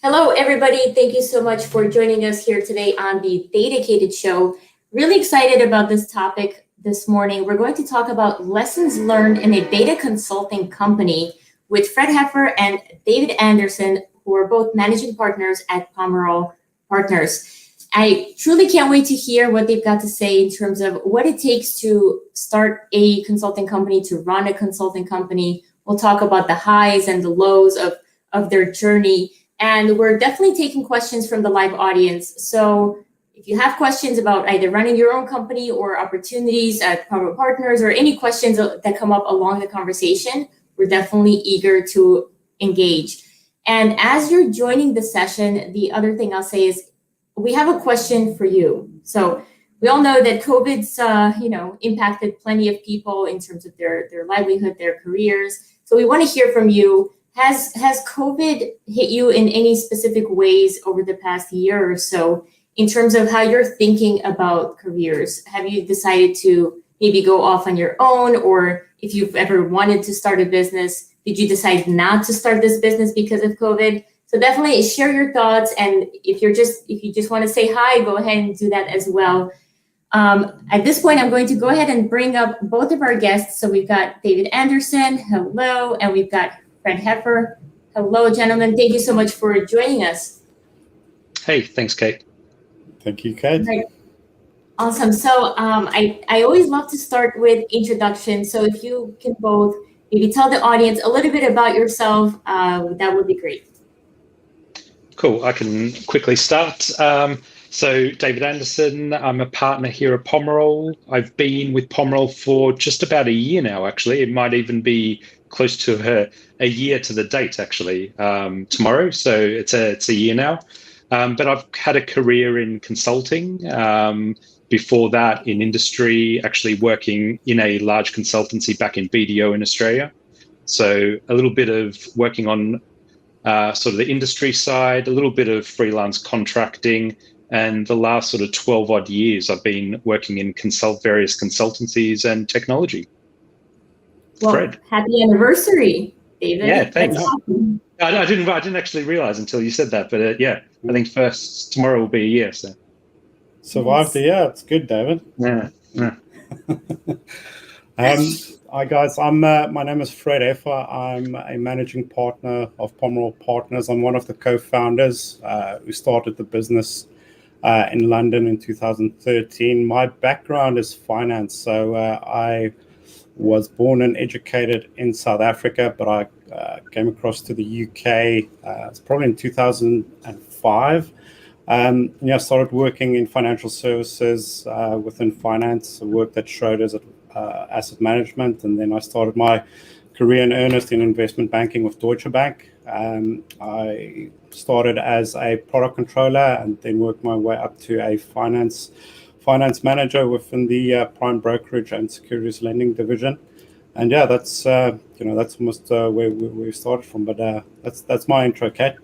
Hello, everybody. Thank you so much for joining us here today on the Dedicated Show. Really excited about this topic this morning. We're going to talk about lessons learned in a data consulting company with Fred Hefer and David Anderson, who are both managing partners at Pomerol Partners. I truly can't wait to hear what they've got to say in terms of what it takes to start a consulting company, to run a consulting company. We'll talk about the highs and the lows of their journey. And we're definitely taking questions from the live audience. So if you have questions about either running your own company or opportunities at Pomerol Partners or any questions that come up along the conversation, we're definitely eager to engage. And as you're joining the session, the other thing I'll say is we have a question for you. So we all know that COVID's impacted plenty of people in terms of their livelihood, their careers. So we want to hear from you. Has COVID hit you in any specific ways over the past year or so in terms of how you're thinking about careers? Have you decided to maybe go off on your own, or if you've ever wanted to start a business, did you decide not to start this business because of COVID? So definitely share your thoughts, and if you just want to say hi, go ahead and do that as well. At this point, I'm going to go ahead and bring up both of our guests. So we've got David Anderson, hello, and we've got Fred Hefer. Hello, gentlemen. Thank you so much for joining us. Hey, thanks, Kate. Thank you, Kate. Right. Awesome. So I always love to start with introductions. So if you can both maybe tell the audience a little bit about yourself, that would be great. Cool. I can quickly start. So David Anderson, I'm a partner here at Pomerol. I've been with Pomerol for just about a year now, actually. It might even be close to a year to the date, actually, tomorrow. So it's a year now. But I've had a career in consulting. Before that, in industry, actually working in a large consultancy back in BDO in Australia. So a little bit of working on sort of the industry side, a little bit of freelance contracting. And the last sort of 12 odd years, I've been working in various consultancies and technology. Well, Fred. Happy anniversary, David. Yeah, thanks. That's awesome. I didn't actually realize until you said that, but I think tomorrow will be a year. So survived the year. It's good, David. Yeah. Hi guys. My name is Fred Hefer. I'm a managing partner of Pomerol Partners. I'm one of the co-founders who started the business in London in 2013. My background is finance, so I was born and educated in South Africa, but I came across to the UK. It's probably in 2005. I started working in financial services within finance. I worked at Schroders at asset management, and then I started my career in earnest in investment banking with Deutsche Bank. I started as a product controller and then worked my way up to a finance manager within the prime brokerage and securities lending division. And yeah, that's almost where we started from. But that's my intro, Kate.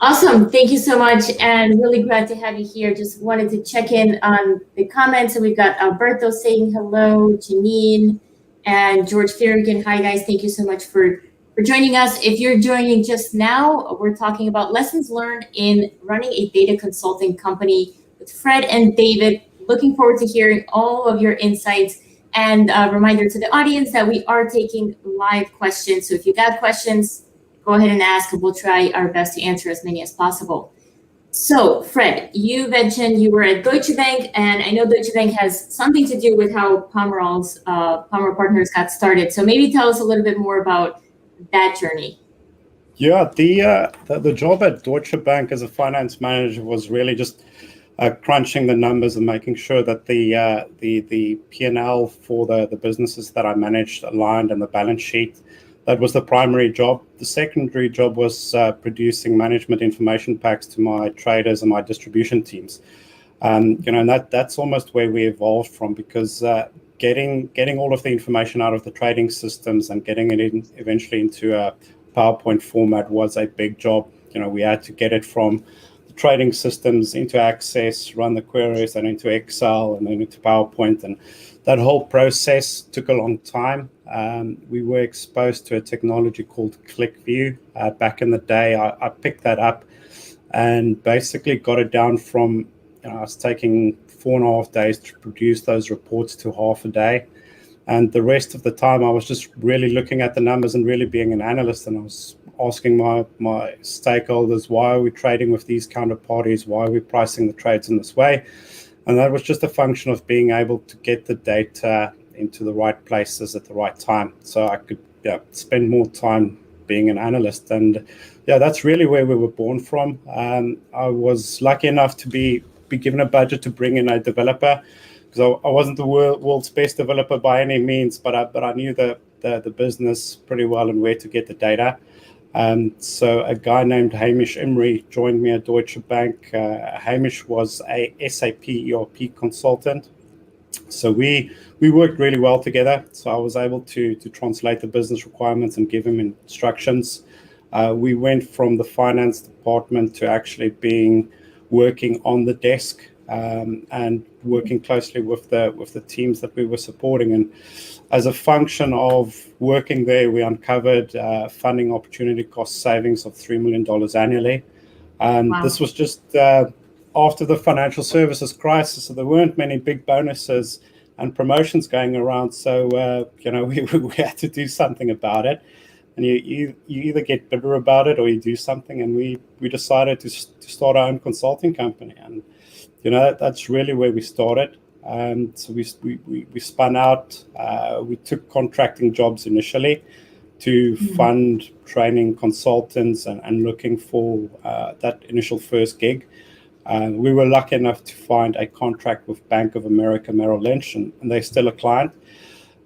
Awesome. Thank you so much. And really glad to have you here. Just wanted to check in on the comments. So we've got Alberto saying hello, Janine, and George Farragon. Hi, guys. Thank you so much for joining us. If you're joining just now, we're talking about lessons learned in running a data consulting company with Fred and David. Looking forward to hearing all of your insights. And a reminder to the audience that we are taking live questions. So if you got questions, go ahead and ask. We'll try our best to answer as many as possible. So, Fred, you mentioned you were at Deutsche Bank, and I know Deutsche Bank has something to do with how Pomerol Partners got started. So maybe tell us a little bit more about that journey. Yeah, the job at Deutsche Bank as a finance manager was really just crunching the numbers and making sure that the P&L for the businesses that I managed aligned and the balance sheet. That was the primary job. The secondary job was producing management information packs to my traders and my distribution teams. And that's almost where we evolved from, because getting all of the information out of the trading systems and getting it eventually into a PowerPoint format was a big job. We had to get it from the trading systems into Access, run the queries, and into Excel, and then into PowerPoint. And That whole process took a long time. We were exposed to a technology called ClickView back in the day. I picked that up and basically got it down from, I was taking 4.5 days to produce those reports to half a day. And the rest of the time, I was just really looking at the numbers and really being an analyst. And I was asking my stakeholders, why are we trading with these counterparties? Why are we pricing the trades in this way? And that was just a function of being able to get the data into the right places at the right time. So I could spend more time being an analyst. And that's really where we were born from. I was lucky enough to be given a budget to bring in a developer, because I wasn't the world's best developer by any means, but I knew the business pretty well and where to get the data. So a guy named Hamish Imrie joined me at Deutsche Bank. Hamish was a SAP ERP consultant. So we worked really well together. So I was able to translate the business requirements and give him instructions. We went from the finance department to actually working on the desk and working closely with the teams that we were supporting. And as a function of working there, we uncovered funding opportunity cost savings of $3 million annually. Wow. This was just after the financial services crisis, so there weren't many big bonuses and promotions going around. So we had to do something about it. And you either get bitter about it or you do something. And we decided to start our own consulting company. And that's really where we started. So we spun out. We took contracting jobs initially to fund training consultants and looking for that initial first gig. We were lucky enough to find a contract with Bank of America Merrill Lynch, and they're still a client.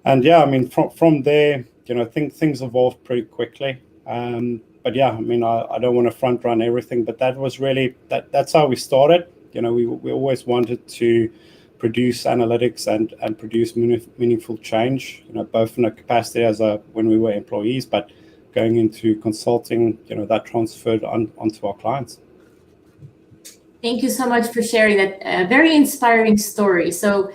And from there, things evolved pretty quickly. But I don't want to front run everything, but that was really that's how we started. We always wanted to produce analytics and produce meaningful change, both in a capacity when we were employees, but going into consulting, that transferred onto our clients. Thank you so much for sharing that very inspiring story. So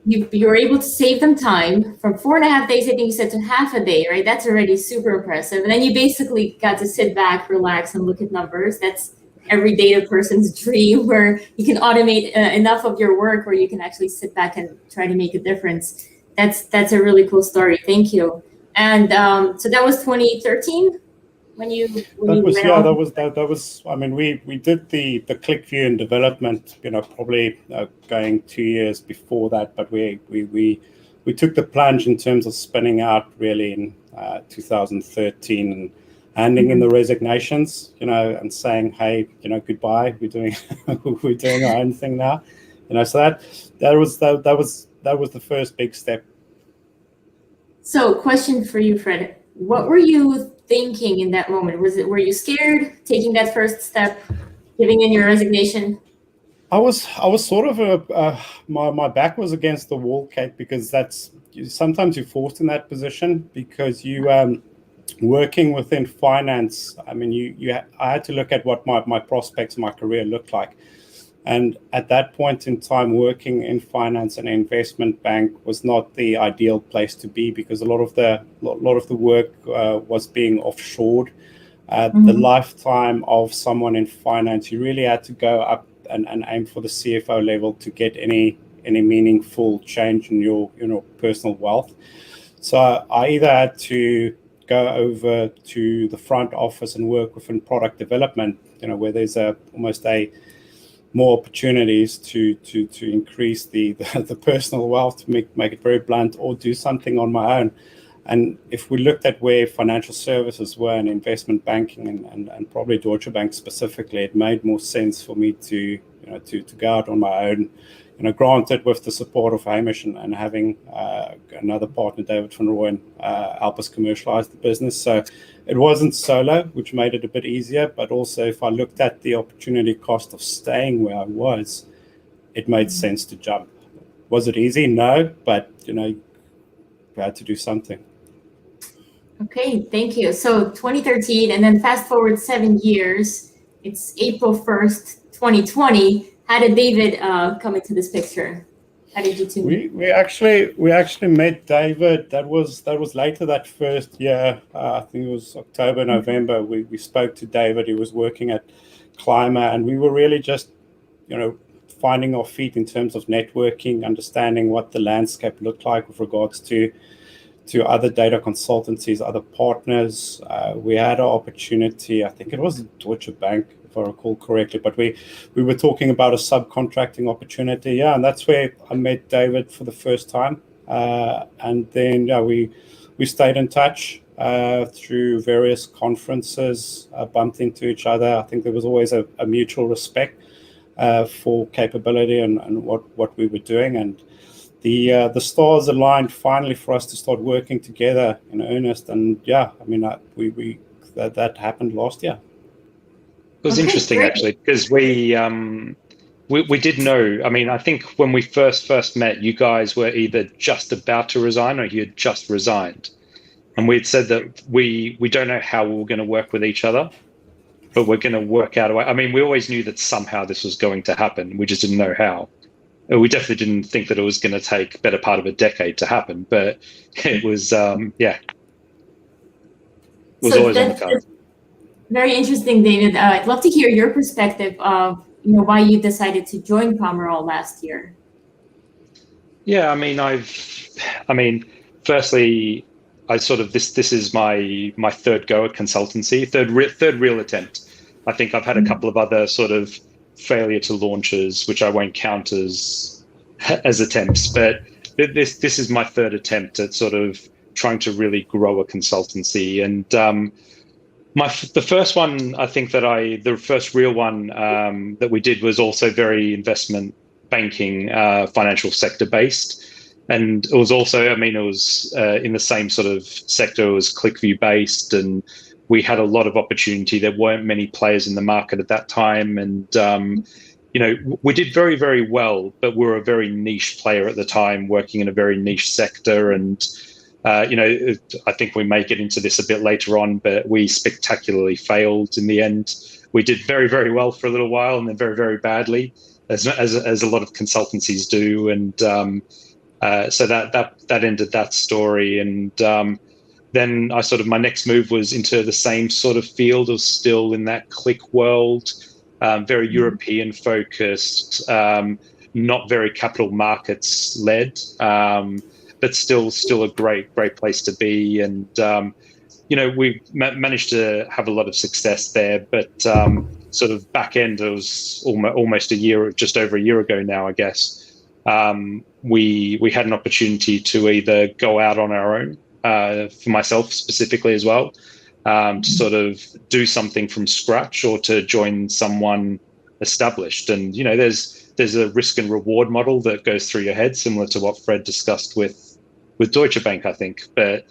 you were able to save them time from 4.5 days, I think you said, to half a day, right? That's already super impressive. And then you basically got to sit back, relax, and look at numbers. That's every data person's dream, where you can automate enough of your work where you can actually sit back and try to make a difference. That's a really cool story. Thank you. And so that was 2013 when you that was. I mean, we did the ClickView and development, probably going 2 years before that, but we took the plunge in terms of spinning out really in 2013 and handing in the resignations, and saying, hey, goodbye. We're doing our own thing now, So that was the first big step. So, question for you, Fred. What were you thinking in that moment? Were you scared taking that first step, giving in your resignation? I was sort of my back was against the wall, Kate, because sometimes you're forced in that position because you working within finance. I mean, I had to look at what my prospects, my career looked like. And at that point in time, working in finance and investment bank was not the ideal place to be, because a lot of the work was being offshored. The lifetime of someone in finance, you really had to go up and aim for the CFO level to get any meaningful change in your personal wealth. So I either had to go over to the front office and work within product development, where there's almost more opportunities to increase the personal wealth, to make it very blunt, or do something on my own. And if we looked at where financial services were and investment banking and probably Deutsche Bank specifically, it made more sense for me to go out on my own. Granted, with the support of Hamish and having another partner, David van Rooyen, help us commercialize the business. So it wasn't solo, which made it a bit easier. But also, if I looked at the opportunity cost of staying where I was, it made sense to jump. Was it easy? No, but we had to do something. Okay, thank you. So 2013, and then fast forward 7 years. It's April 1st, 2020. How did David come into this picture? How did you two meet? We actually met David. That was later that first year. I think it was October, November. We spoke to David. He was working at Climber, and we were really just, finding our feet in terms of networking, understanding what the landscape looked like with regards to other data consultancies, other partners. We had an opportunity. I think it was Deutsche Bank, if I recall correctly, but we were talking about a subcontracting opportunity. Yeah, and that's where I met David for the first time. And then we stayed in touch through various conferences, bumped into each other. I think there was always a mutual respect for capability and what we were doing. And the stars aligned finally for us to start working together in earnest. And yeah, I mean, that happened last year. It was interesting, actually, because we did know. I mean, I think when we first met, you guys were either just about to resign or you had just resigned, and we'd said that we don't know how we were going to work with each other, but we're going to work out a way. I mean, we always knew that somehow this was going to happen. We just didn't know how. We definitely didn't think that it was going to take better part of a decade to happen, but it was, it was always on the card. Very interesting, David. I'd love to hear your perspective of why you decided to join Pomerol last year. Yeah, I mean, firstly, I sort of this is my third go at consultancy, third real attempt. I think I've had a couple of other sort of failure to launches, which I won't count as attempts, but this is my third attempt at sort of trying to really grow a consultancy. And the first one, I think the first real one that we did was also very investment banking, financial sector based. And it was also, it was in the same sort of sector. It was ClickView based, and we had a lot of opportunity. There weren't many players in the market at that time. And, we did very, very well, but we were a very niche player at the time, working in a very niche sector. And, I think we may get into this a bit later on, but we spectacularly failed in the end. We did very, very well for a little while and then very, very badly, as a lot of consultancies do. And so that ended that story. And then my next move was into the same sort of field. It was still in that click world, very European focused, not very capital markets led, but still a great place to be. And we managed to have a lot of success there. But sort of back end, it was almost just over a year ago now, I guess. We had an opportunity to either go out on our own, for myself specifically as well, to sort of do something from scratch, or to join someone established. And there's a risk and reward model that goes through your head, similar to what Fred discussed with Deutsche Bank, I think, but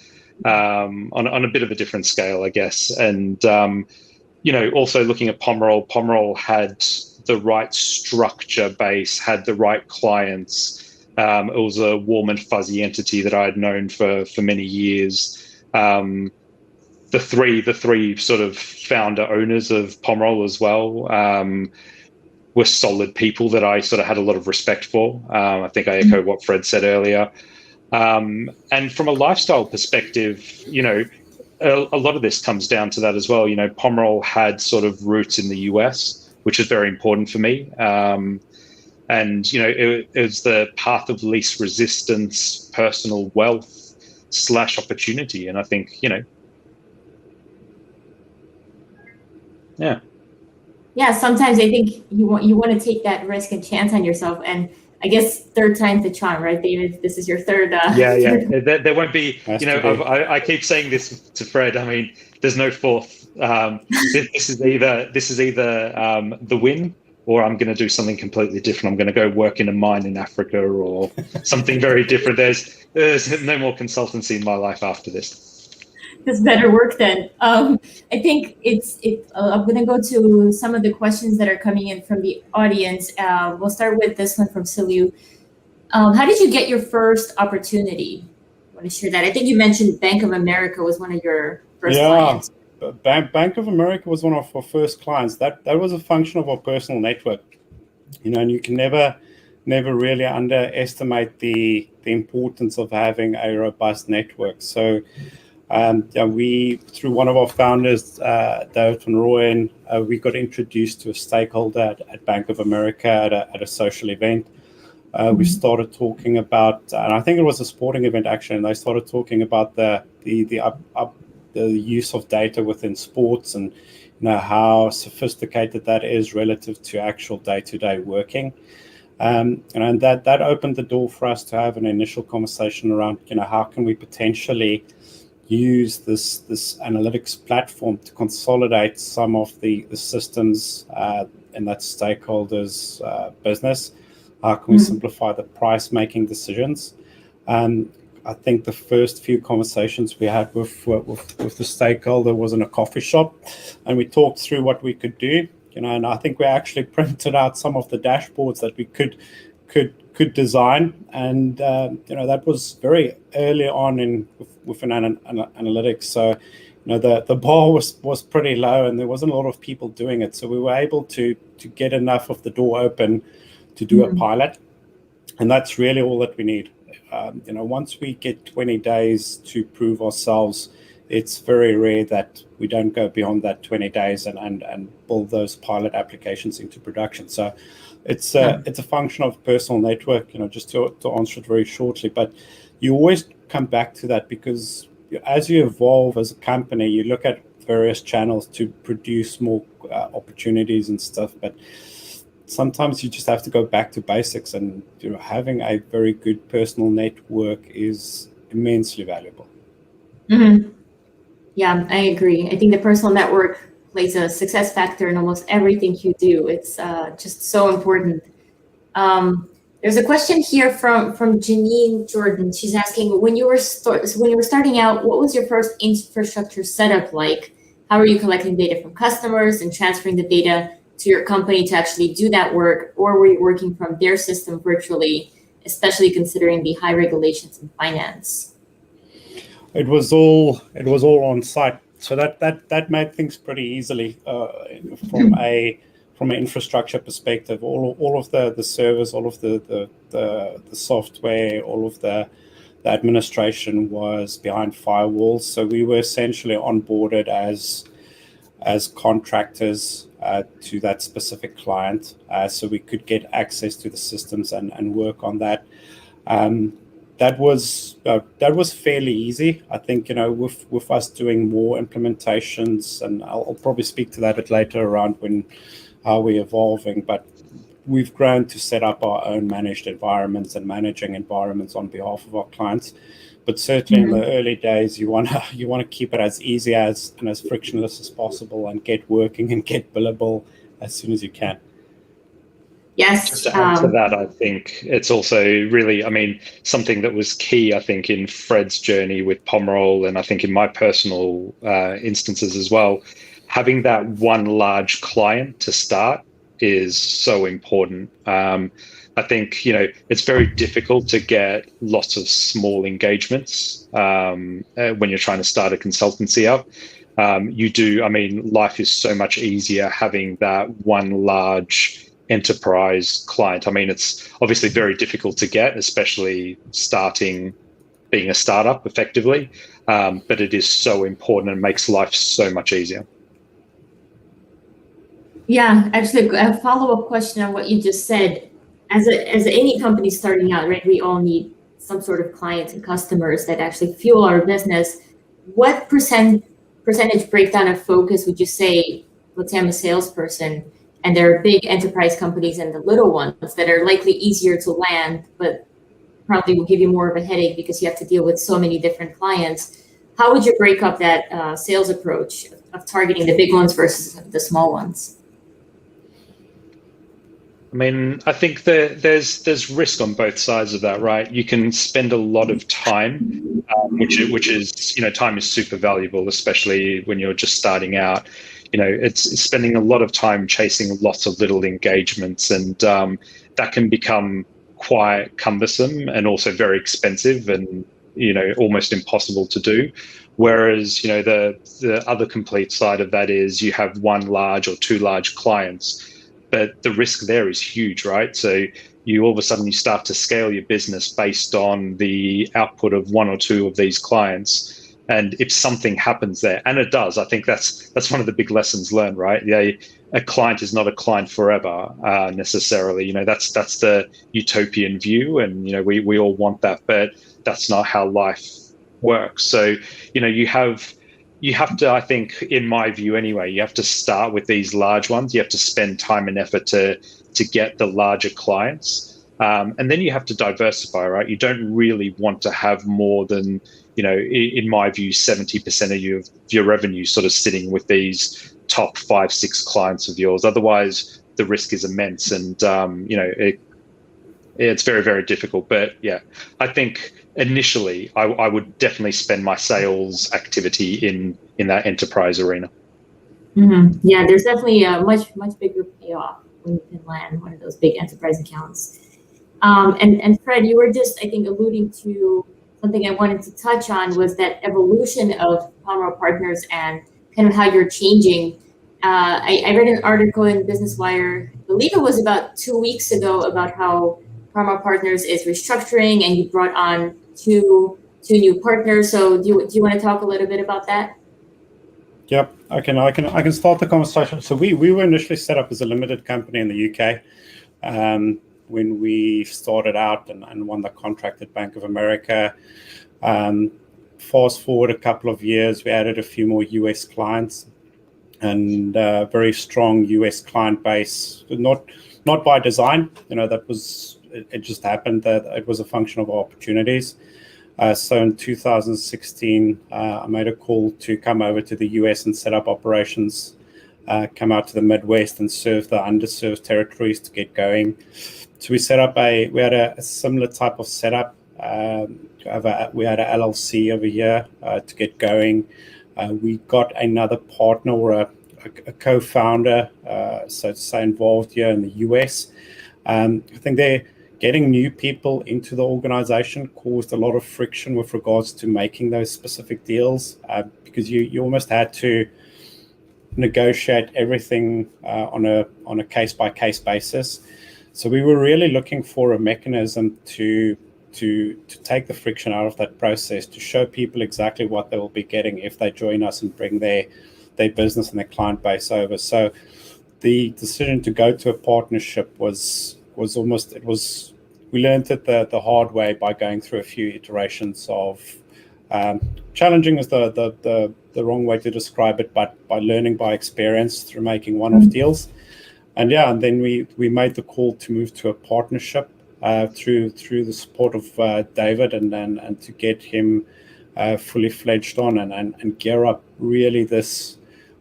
on a bit of a different scale, I guess. And also looking at Pomerol had the right structure base, had the right clients. It was a warm and fuzzy entity that I had known for many years. The three sort of founder owners of Pomerol as well were solid people that I sort of had a lot of respect for. I think I echo what Fred said earlier. And from a lifestyle perspective, a lot of this comes down to that as well. Pomerol had sort of roots in the US, which is very important for me. And, it was the path of least resistance, personal wealth / opportunity. And I think, yeah. Yeah, sometimes I think you want to take that risk and chance on yourself. And I guess third time's the charm, right, David? This is your third. There won't be, I keep saying this to Fred. There's no fourth. This is either the win, or I'm going to do something completely different. I'm going to go work in a mine in Africa or something very different. There's no more consultancy in my life after this. This better work then. I think I'm going to go to some of the questions that are coming in from the audience. We'll start with this one from Saliu. How did you get your first opportunity? I want to share that. I think you mentioned Bank of America was one of your first clients. Bank of America was one of our first clients. That was a function of our personal network, and you can never never really underestimate the importance of having a robust network. So we, through one of our founders, David van Rooyen, we got introduced to a stakeholder at Bank of America at a social event. We started talking about, and I think it was a sporting event actually, and they started talking about the use of data within sports, and how sophisticated that is relative to actual day-to-day working. And that opened the door for us to have an initial conversation around, how can we potentially use this analytics platform to consolidate some of the systems in that stakeholders' business. How can we simplify the price-making decisions? I think the first few conversations we had with the stakeholder was in a coffee shop, and we talked through what we could do. And I think we actually printed out some of the dashboards that we could design, and that was very early on within analytics. So the bar was pretty low, and there wasn't a lot of people doing it. So we were able to get enough of the door open to do a pilot, and that's really all that we need. Once we get 20 days to prove ourselves, it's very rare that we don't go beyond that 20 days and build those pilot applications into production. So it's a function of personal network, just to answer it very shortly. But you always come back to that, because as you evolve as a company, you look at various channels to produce more opportunities and stuff. But sometimes you just have to go back to basics, and having a very good personal network is immensely valuable. Yeah, I agree. I think the personal network plays a success factor in almost everything you do. It's just so important. There's a question here from Janine Jordan. She's asking, when you were starting out, what was your first infrastructure setup like? How were you collecting data from customers and transferring the data to your company to actually do that work, or were you working from their system virtually, especially considering the high regulations in finance? It was all on site, so that made things pretty easily from an infrastructure perspective. All of the servers, all of the software, all of the administration was behind firewalls. So we were essentially onboarded as contractors to that specific client, so we could get access to the systems and work on that. That was fairly easy. I think with us doing more implementations, and I'll probably speak to that a bit later around how we're evolving. But we've grown to set up our own managed environments and managing environments on behalf of our clients. But certainly in the early days, you want to keep it as easy and as frictionless as possible, and get working and get billable as soon as you can. Yes. Just to add to that, I think it's also really, something that was key, I think, in Fred's journey with Pomerol, and I think in my personal instances as well, having that one large client to start is so important. I think, it's very difficult to get lots of small engagements when you're trying to start a consultancy up. Life is so much easier having that one large enterprise client. It's obviously very difficult to get, especially being a startup effectively, but it is so important and makes life so much easier. Yeah, actually, a follow-up question on what you just said. As any company starting out, right, we all need some sort of clients and customers that actually fuel our business. What percentage breakdown of focus would you say, let's say I'm a salesperson, and there are big enterprise companies and the little ones that are likely easier to land, but probably will give you more of a headache because you have to deal with so many different clients. How would you break up that sales approach of targeting the big ones versus the small ones? I think there's risk on both sides of that, right? You can spend a lot of time, which is, time is super valuable, especially when you're just starting out. It's spending a lot of time chasing lots of little engagements, and that can become quite cumbersome and also very expensive and, almost impossible to do. Whereas, the other complete side of that is you have one large or two large clients. but the risk there is huge, right? So you all of a sudden you start to scale your business based on the output of one or two of these clients. And if something happens there, and it does, I think that's one of the big lessons learned, right? Yeah, a client is not a client forever, necessarily. You know, that's the utopian view, and you know, we all want that, but that's not how life works. So, you know, you have to, I think, in my view anyway, you have to start with these large ones. You have to spend time and effort to get the larger clients, and then you have to diversify, right? You don't really want to have more than, you know, in my view, 70% of your revenue sort of sitting with these top 5-6 clients of yours. Otherwise, the risk is immense, and you know, it's very, very difficult. But yeah, I think initially I would definitely spend my sales activity in that enterprise arena. Mm-hmm. Yeah, there's definitely a much bigger payoff when you can land one of those big enterprise accounts. And Fred, you were just, I think, alluding to something I wanted to touch on, was that evolution of Pomerol Partners and kind of how you're changing. I read an article in Business Wire, I believe it was about 2 weeks ago, about how Pomerol Partners is restructuring, and you brought on two new partners. So do you want to talk a little bit about that? Yep, I can start the conversation. So we were initially set up as a limited company in the UK. When we started out and won the contract at Bank of America. Fast forward a couple of years, we added a few more US clients, and a very strong US client base. Not by design, you know, it just happened that it was a function of opportunities. So in 2016, I made a call to come over to the US and set up operations, come out to the Midwest and serve the underserved territories to get going. So we had a similar type of setup. We had a LLC over here to get going. We got another partner, or a co-founder, so to say, involved here in the US. I think they're getting new people into the organization caused a lot of friction with regards to making those specific deals, because you almost had to negotiate everything on a case-by-case basis. So we were really looking for a mechanism to take the friction out of that process, to show people exactly what they will be getting if they join us and bring their business and their client base over. So the decision to go to a partnership we learned it the hard way by going through a few iterations of challenging is the wrong way to describe it, but by learning by experience through making one-off deals. And then we made the call to move to a partnership through the support of David, and to get him fully fledged on and gear up really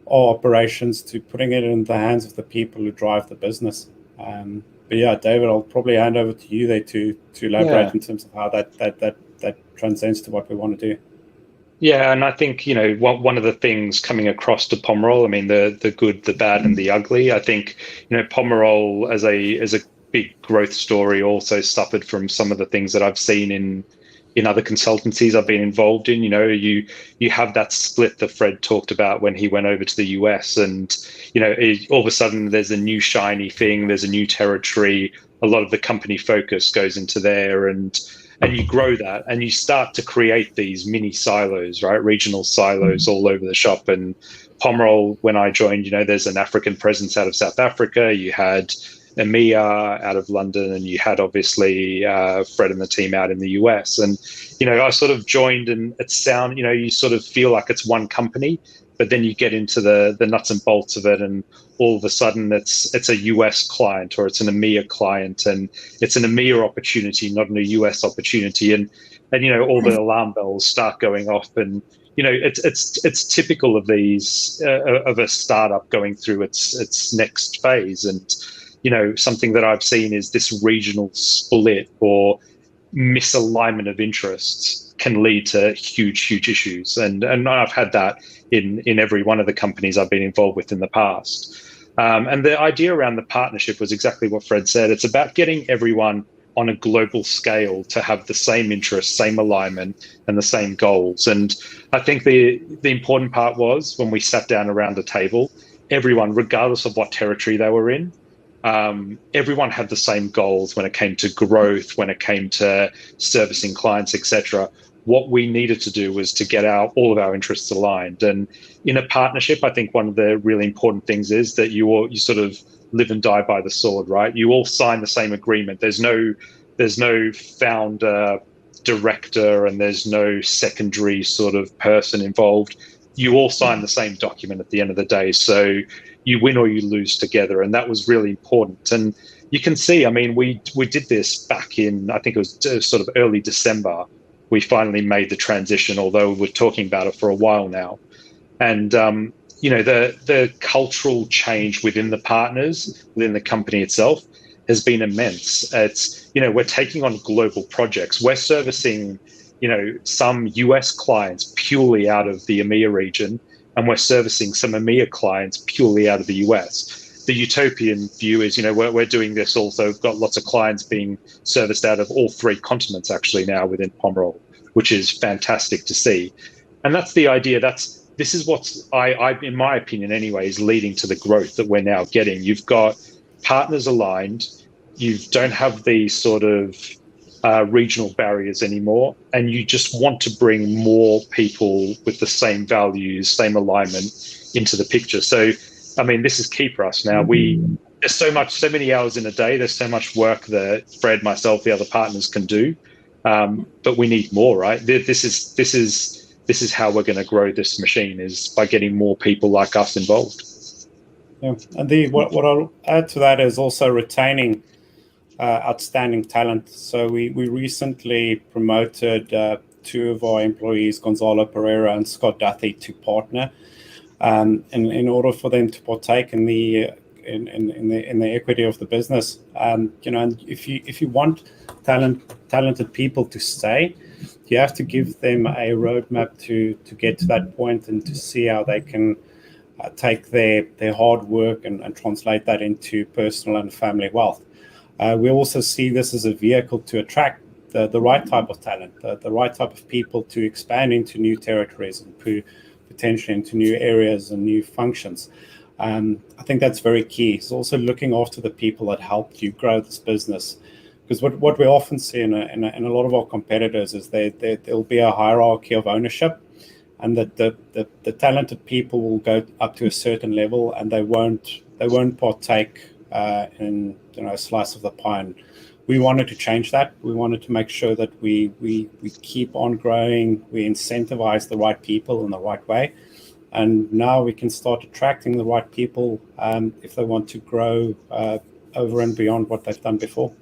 our operations to putting it in the hands of the people who drive the business. But yeah, David, I'll probably hand over to you there to elaborate in terms of how that transcends to what we want to do. Yeah, and I think, you know, one of the things coming across to Pomerol, I mean, the good, the bad, and the ugly. I think, you know, Pomerol as a big growth story also suffered from some of the things that I've seen in other consultancies I've been involved in. You know, you have that split that Fred talked about when he went over to the US, and you know, all of a sudden there's a new shiny thing, there's a new territory. A lot of the company focus goes into there, and you grow that, and you start to create these mini silos, right? Regional silos all over the shop. And Pomerol, when I joined, you know, there's an African presence out of South Africa. You had EMEA out of London, and you had obviously Fred and the team out in the US. And, you know, I sort of joined, and you know, you sort of feel like it's one company, but then you get into the nuts and bolts of it, and all of a sudden it's a US client, or it's an EMEA client, and it's an EMEA opportunity, not a US opportunity. And you know, all the alarm bells start going off, and you know, it's typical of these of a startup going through its next phase. And you know, something that I've seen is this regional split or misalignment of interests can lead to huge issues. And I've had that in every one of the companies I've been involved with in the past. And the idea around the partnership was exactly what Fred said. It's about getting everyone on a global scale to have the same interests, same alignment, and the same goals. And I think the important part was when we sat down around the table, everyone, regardless of what territory they were in, everyone had the same goals when it came to growth, when it came to servicing clients, etc. What we needed to do was to get all of our interests aligned. And in a partnership, I think one of the really important things is that you sort of live and die by the sword, right? You all sign the same agreement. There's no founder, director, and there's no secondary sort of person involved. You all sign the same document at the end of the day. So you win or you lose together. And that was really important. And you can see, I mean, we did this back in, I think it was sort of early December. We finally made the transition, although we're talking about it for a while now. And, the cultural change within the partners, within the company itself, has been immense. It's, we're taking on global projects. We're servicing, some US clients purely out of the EMEA region, and we're servicing some EMEA clients purely out of the US. The utopian view is, we're doing this also. We've got lots of clients being serviced out of all 3 continents actually now within Pomerol, which is fantastic to see. And that's the idea. This is what's, in my opinion anyway, is leading to the growth that we're now getting. You've got partners aligned. You don't have these sort of regional barriers anymore, and you just want to bring more people with the same values, same alignment into the picture. So, I mean, this is key for us now. There's so many hours in a day. There's so much work that Fred, myself, the other partners can do, but we need more, right? This is how we're going to grow this machine, is by getting more people like us involved. Yeah, and what I'll add to that is also retaining outstanding talent. So we recently promoted 2 of our employees, Gonzalo Pereira and Scott Duthie, to partner, and in order for them to partake in the equity of the business. And if you want talented people to stay, you have to give them a roadmap to get to that point and to see how they can take their hard work and translate that into personal and family wealth. We also see this as a vehicle to attract the right type of talent, the right type of people to expand into new territories and potentially into new areas and new functions. I think that's very key. It's also looking after the people that helped you grow this business. Because what we often see in a lot of our competitors is there'll be a hierarchy of ownership, and that the talented people will go up to a certain level and they won't partake in a slice of the pie. And we wanted to change that. We wanted to make sure that we keep on growing, we incentivize the right people in the right way, and now we can start attracting the right people if they want to grow over and beyond what they've done before.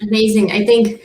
Amazing. I think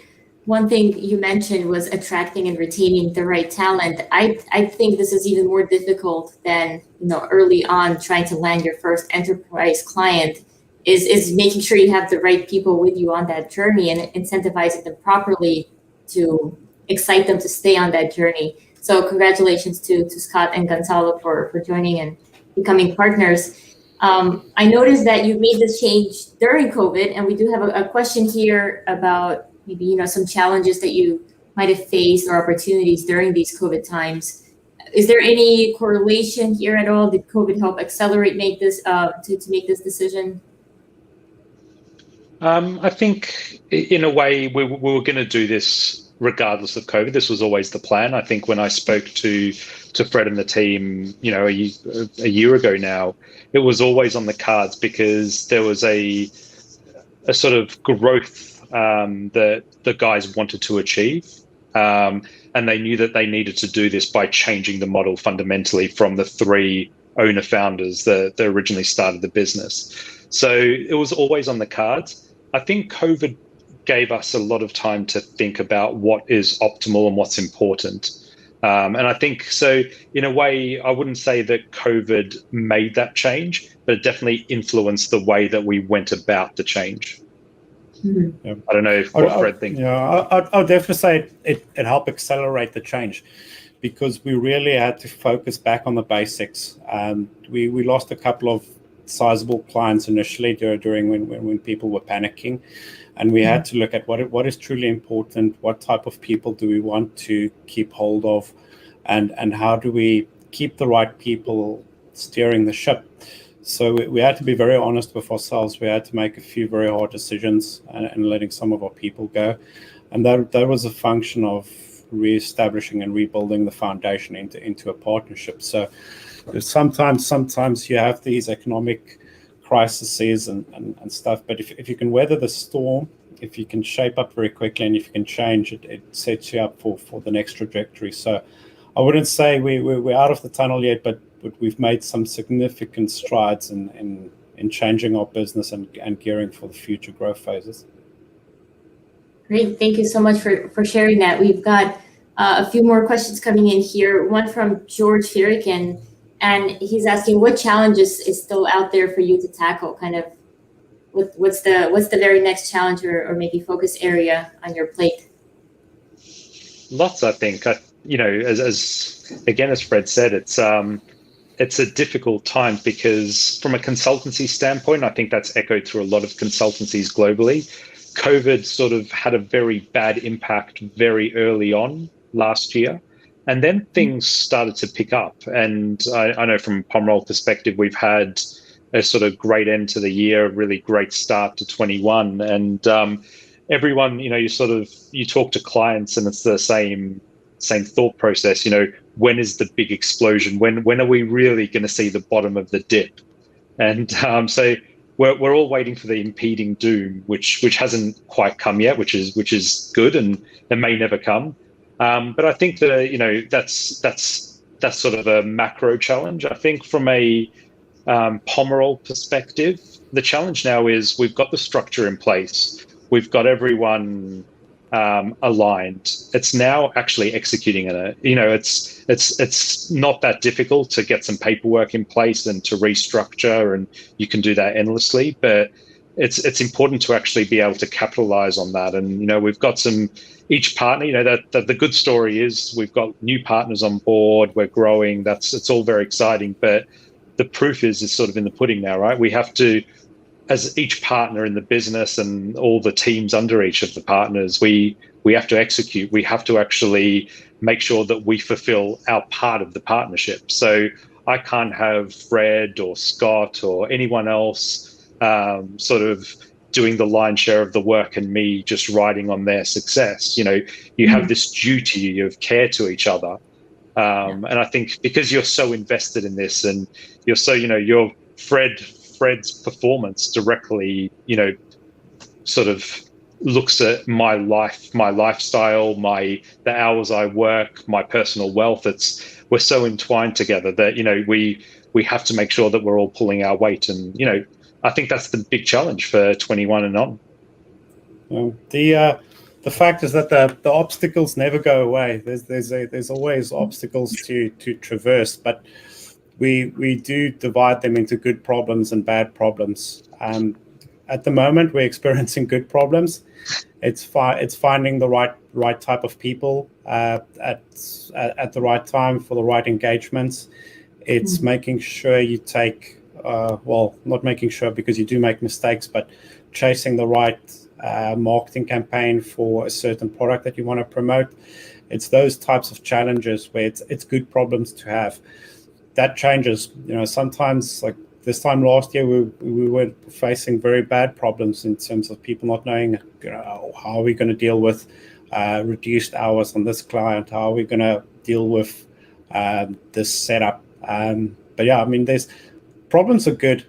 one thing you mentioned was attracting and retaining the right talent. I think this is even more difficult than early on trying to land your first enterprise client, is making sure you have the right people with you on that journey and incentivizing them properly to excite them to stay on that journey. So congratulations to Scott and Gonzalo for joining and becoming partners. I noticed that you made this change during COVID, and we do have a question here about maybe some challenges that you might have faced or opportunities during these COVID times. Is there any correlation here at all? Did COVID help accelerate make this to make this decision? I think in a way we were going to do this regardless of COVID. This was always the plan. I think when I spoke to Fred and the team, a year ago now, it was always on the cards because there was a sort of growth that the guys wanted to achieve. And they knew that they needed to do this by changing the model fundamentally from the 3 owner founders that originally started the business. So it was always on the cards. I think COVID gave us a lot of time to think about what is optimal and what's important. And I think so in a way, I wouldn't say that COVID made that change, but it definitely influenced the way that we went about the change. Mm-hmm. Yeah. I don't know what Fred thinks. Yeah, I'll definitely say it helped accelerate the change because we really had to focus back on the basics. We lost a couple of sizable clients initially during when people were panicking. And we had to look at what is truly important, what type of people do we want to keep hold of, and how do we keep the right people steering the ship. So we had to be very honest with ourselves. We had to make a few very hard decisions and letting some of our people go. And that was a function of reestablishing and rebuilding the foundation into a partnership. So sometimes you have these economic crises and stuff, but if you can weather the storm, if you can shape up very quickly, and if you can change, it sets you up for the next trajectory. So I wouldn't say we're out of the tunnel yet, but we've made some significant strides in changing our business and gearing for the future growth phases. Great, thank you so much for sharing that. We've got a few more questions coming in here. One from George Firikin, and he's asking, what challenges is still out there for you to tackle? Kind of, what's the very next challenge or maybe focus area on your plate? Lots, I think. As Fred said, it's a difficult time because from a consultancy standpoint, I think that's echoed through a lot of consultancies globally. COVID sort of had a very bad impact very early on last year, and then things started to pick up. And I know from Pomerol perspective, we've had a sort of great end to the year, a really great start to 21. And everyone, you talk to clients and it's the same thought process. When is the big explosion? When are we really going to see the bottom of the dip? And so we're all waiting for the impending doom, which hasn't quite come yet, which is good, and it may never come. But I think that's sort of a macro challenge. I think from a Pomerol perspective, the challenge now is we've got the structure in place, we've got everyone aligned. It's now actually executing it. It's not that difficult to get some paperwork in place and to restructure, and you can do that endlessly. But it's important to actually be able to capitalize on that. And we've got each partner. That the good story is we've got new partners on board. We're growing. It's all very exciting. But the proof is sort of in the pudding now, right? We have to, as each partner in the business and all the teams under each of the partners, we have to execute. We have to actually make sure that we fulfill our part of the partnership. So I can't have Fred or Scott or anyone else sort of doing the lion's share of the work and me just riding on their success. You have this duty of care to each other. And I think because you're so invested in this and you're so, you're Fred's performance directly, sort of looks at my life, my lifestyle, the hours I work, my personal wealth. We're so entwined together that, we have to make sure that we're all pulling our weight. And, I think that's the big challenge for 21 and on. The fact is that the obstacles never go away. There's always obstacles to traverse, but we do divide them into good problems and bad problems. At the moment, we're experiencing good problems. It's finding the right type of people at the right time for the right engagements. It's making sure you take not making sure, because you do make mistakes, but chasing the right marketing campaign for a certain product that you want to promote. It's those types of challenges where it's good problems to have. That changes. Sometimes, like this time last year, we were facing very bad problems in terms of people not knowing, how are we going to deal with reduced hours on this client? How are we going to deal with this setup? But yeah, there's problems are good.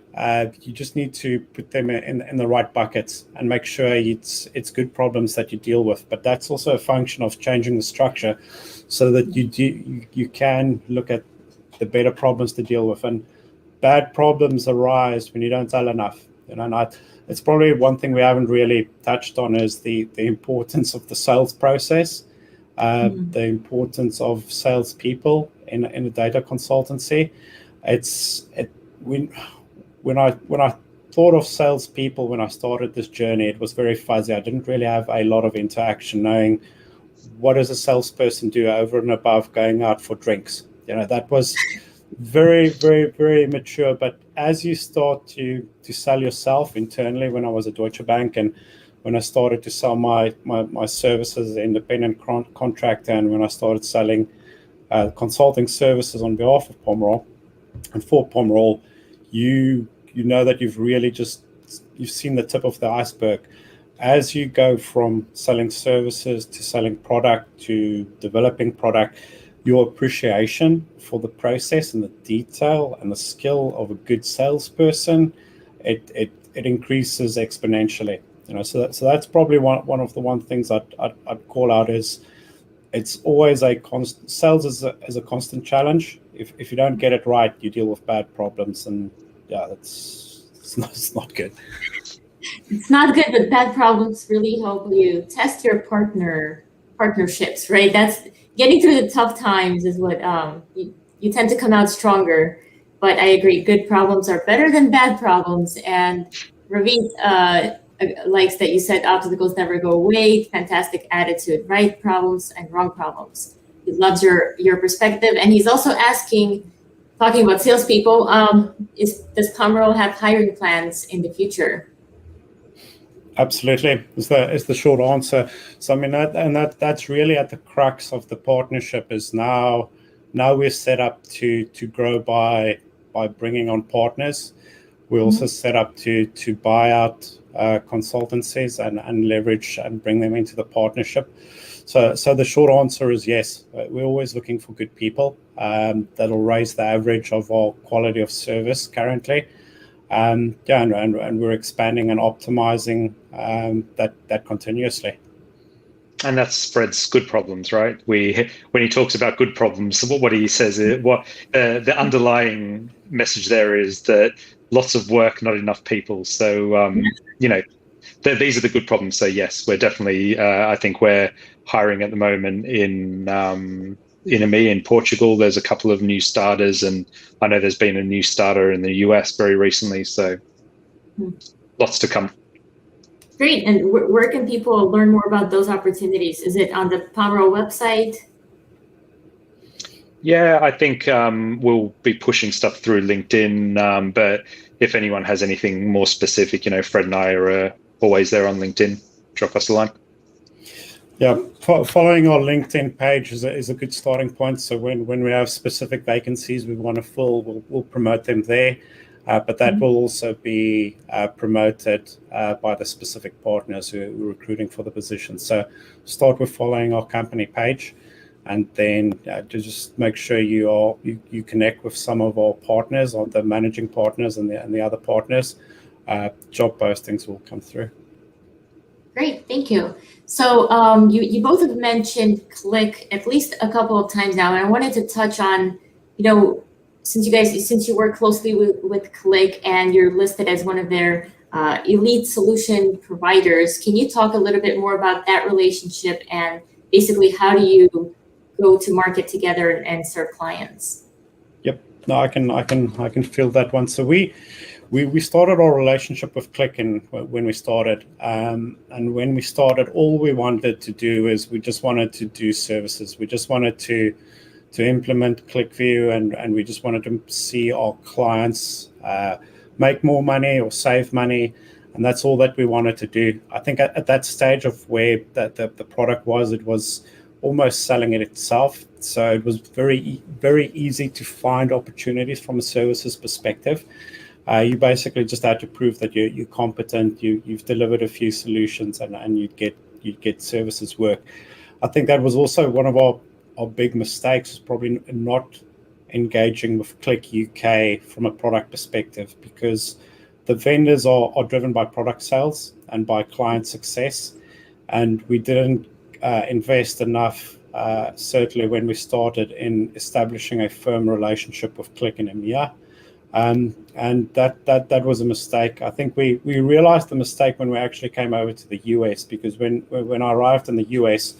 You just need to put them in the right buckets and make sure it's good problems that you deal with. But that's also a function of changing the structure so that you can look at the better problems to deal with. And bad problems arise when you don't tell enough. It's probably one thing we haven't really touched on is the importance of the sales process, the importance of salespeople in a data consultancy. When I thought of salespeople when I started this journey, it was very fuzzy. I didn't really have a lot of interaction knowing what does a salesperson do over and above going out for drinks. That was very, very, very immature. But as you start to sell yourself internally, when I was at Deutsche Bank and when I started to sell my services as an independent contractor, and when I started selling consulting services on behalf of Pomerol and for Pomerol, you you know that you've seen the tip of the iceberg. As you go from selling services to selling product to developing product, your appreciation for the process and the detail and the skill of a good salesperson, it increases exponentially. So that's probably one of the things I'd call out is it's always a constant. Sales is a constant challenge. If you don't get it right, you deal with bad problems, and yeah, it's not good. It's not good, but bad problems really help you test your partnerships, right? That's getting through the tough times is what you tend to come out stronger. But I agree, good problems are better than bad problems. And Ravi likes that you said obstacles never go away. Fantastic attitude, right problems and wrong problems. He loves your perspective, and he's also talking about salespeople. Does Pomerol have hiring plans in the future? Absolutely, is the short answer. So I mean that's really at the crux of the partnership. Is now we're set up to grow by bringing on partners. We're also set up to buy out consultancies and leverage and bring them into the partnership. So the short answer is yes. We're always looking for good people that'll raise the average of our quality of service currently. And we're expanding and optimizing that continuously. And that's Fred's good problems, right? When he talks about good problems, what he says is the underlying message there is that lots of work, not enough people. So these are the good problems. So yes, we're definitely. I think we're hiring at the moment in EMEA, in Portugal. There's a couple of new starters, and I know there's been a new starter in the US very recently. So lots to come. Great. And where can people learn more about those opportunities? Is it on the Pomerol website? Yeah, I think we'll be pushing stuff through LinkedIn. But if anyone has anything more specific, Fred and I are always there on LinkedIn. Drop us a line. Yeah, following our LinkedIn page is a good starting point. So when we have specific vacancies we want to fill, we'll promote them there. But that will also be promoted by the specific partners who are recruiting for the position. So start with following our company page, and then to just make sure you connect with some of our partners, or the managing partners and the other partners. Job postings will come through. Great, thank you. So you both have mentioned Click at least a couple of times now, and I wanted to touch on, since you work closely with Click and you're listed as one of their elite solution providers, can you talk a little bit more about that relationship and basically how do you go to market together and serve clients? Yep, no, I can feel that one. So we started our relationship with Click when we started, and when we started, all we wanted to do is we just wanted to do services. We just wanted to implement ClickView, and we just wanted to see our clients make more money or save money, and that's all that we wanted to do. I think at that stage of where the product was, it was almost selling it itself. So it was very, very easy to find opportunities from a services perspective. You basically just had to prove that you're competent, you've delivered a few solutions, and you'd get services work. I think that was also one of our big mistakes, is probably not engaging with Click UK from a product perspective, because the vendors are driven by product sales and by client success, and we didn't invest enough, certainly when we started, in establishing a firm relationship with Click in EMEA. And that was a mistake. I think we realized the mistake when we actually came over to the US, because when I arrived in the US,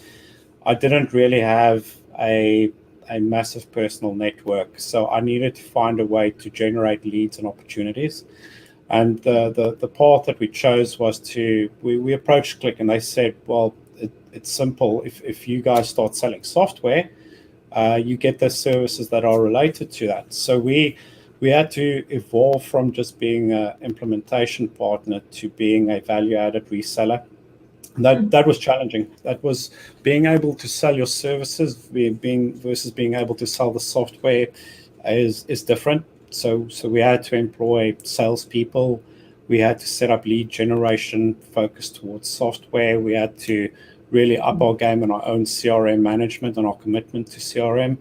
I didn't really have a massive personal network. So I needed to find a way to generate leads and opportunities. And the path that we chose was we approached Click, and they said, well, it's simple. If you guys start selling software, you get the services that are related to that. So we had to evolve from just being an implementation partner to being a value-added reseller. That was challenging. That was being able to sell your services versus being able to sell the software is different. So we had to employ salespeople. We had to set up lead generation focused towards software. We had to really up our game on our own CRM management and our commitment to CRM.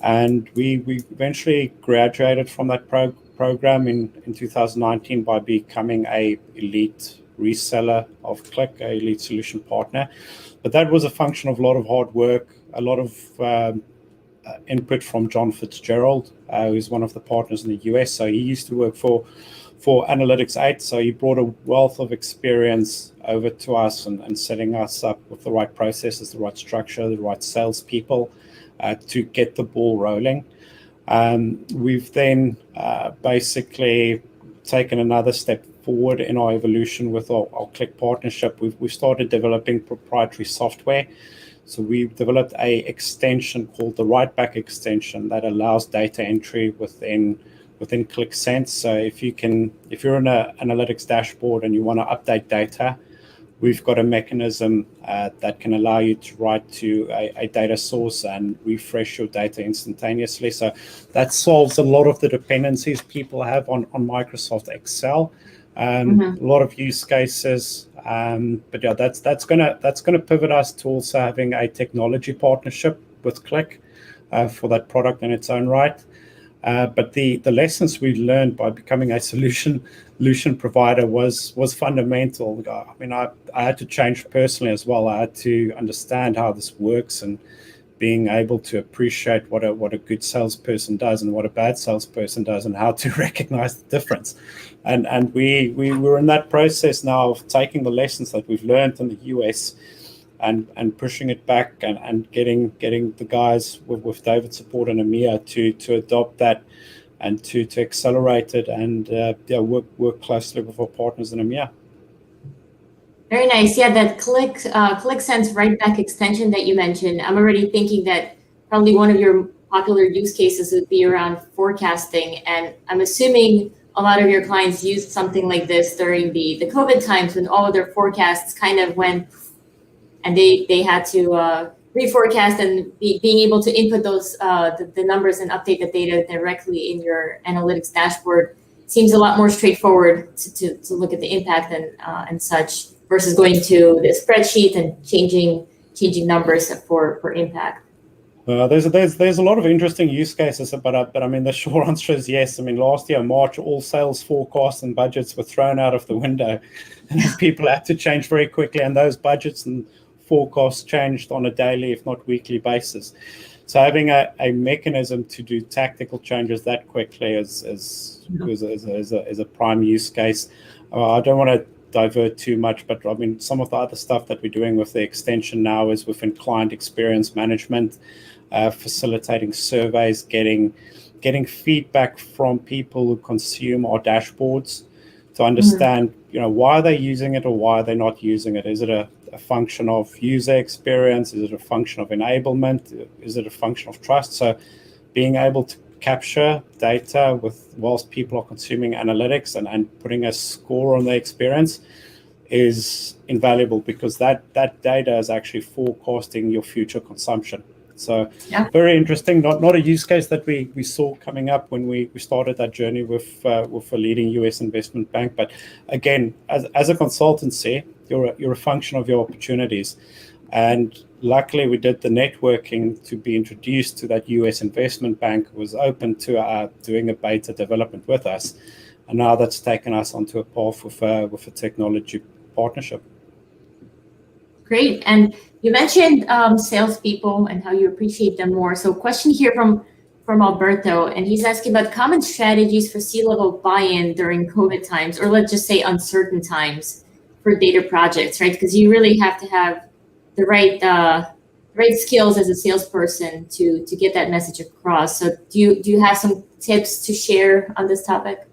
And we eventually graduated from that program in 2019 by becoming a elite reseller of Click, a elite solution partner. But that was a function of a lot of hard work, a lot of input from John Fitzgerald, who's one of the partners in the US. So he used to work for Analytics 8. So he brought a wealth of experience over to us and setting us up with the right processes, the right structure, the right salespeople to get the ball rolling. We've then basically taken another step forward in our evolution with our Click partnership. We've started developing proprietary software. So we've developed a extension called the Writeback extension that allows data entry within ClickSense. So if you're in an analytics dashboard and you want to update data, we've got a mechanism that can allow you to write to a data source and refresh your data instantaneously. So that solves a lot of the dependencies people have on Microsoft Excel. A lot of use cases. But yeah, that's gonna pivot us to also having a technology partnership with Click for that product in its own right. But the lessons we learned by becoming a solution provider was fundamental. I mean, I had to change personally as well. I had to understand how this works and being able to appreciate what a good salesperson does and what a bad salesperson does and how to recognize the difference. And we were in that process now of taking the lessons that we've learned in the US and pushing it back and getting the guys with David's support and EMEA to adopt that and to accelerate it and work closely with our partners in EMEA. Very nice. Yeah, that ClickSense Writeback extension that you mentioned, I'm already thinking that probably one of your popular use cases would be around forecasting. And I'm assuming a lot of your clients used something like this during the COVID times when all of their forecasts kind of went and they had to reforecast, and being able to input those the numbers and update the data directly in your analytics dashboard seems a lot more straightforward to look at the impact and such versus going to the spreadsheet and changing numbers for impact. There's a lot of interesting use cases, but I mean the short answer is yes. I mean last year March, all sales forecasts and budgets were thrown out of the window, and people had to change very quickly, and those budgets and forecasts changed on a daily, if not weekly basis. So having a mechanism to do tactical changes that quickly is a prime use case. I don't want to divert too much, but I mean some of the other stuff that we're doing with the extension now is within client experience management, facilitating surveys, getting feedback from people who consume our dashboards to understand why are they using it or why are they not using it. Is it a function of user experience? Is it a function of enablement? Is it a function of trust? So being able to capture data whilst people are consuming analytics and putting a score on their experience is invaluable, because that data is actually forecasting your future consumption. So very interesting, not a use case that we saw coming up when we started that journey with a leading US investment bank. But again, as a consultancy, you're a function of your opportunities. And luckily we did the networking to be introduced to that US investment bank who was open to doing a beta development with us. And now that's taken us onto a path with a technology partnership. Great. And you mentioned salespeople and how you appreciate them more. So question here from Alberto, and he's asking about common strategies for C-level buy-in during COVID times, or let's just say uncertain times for data projects, right? Because you really have to have the right skills as a salesperson to get that message across. So do you have some tips to share on this topic?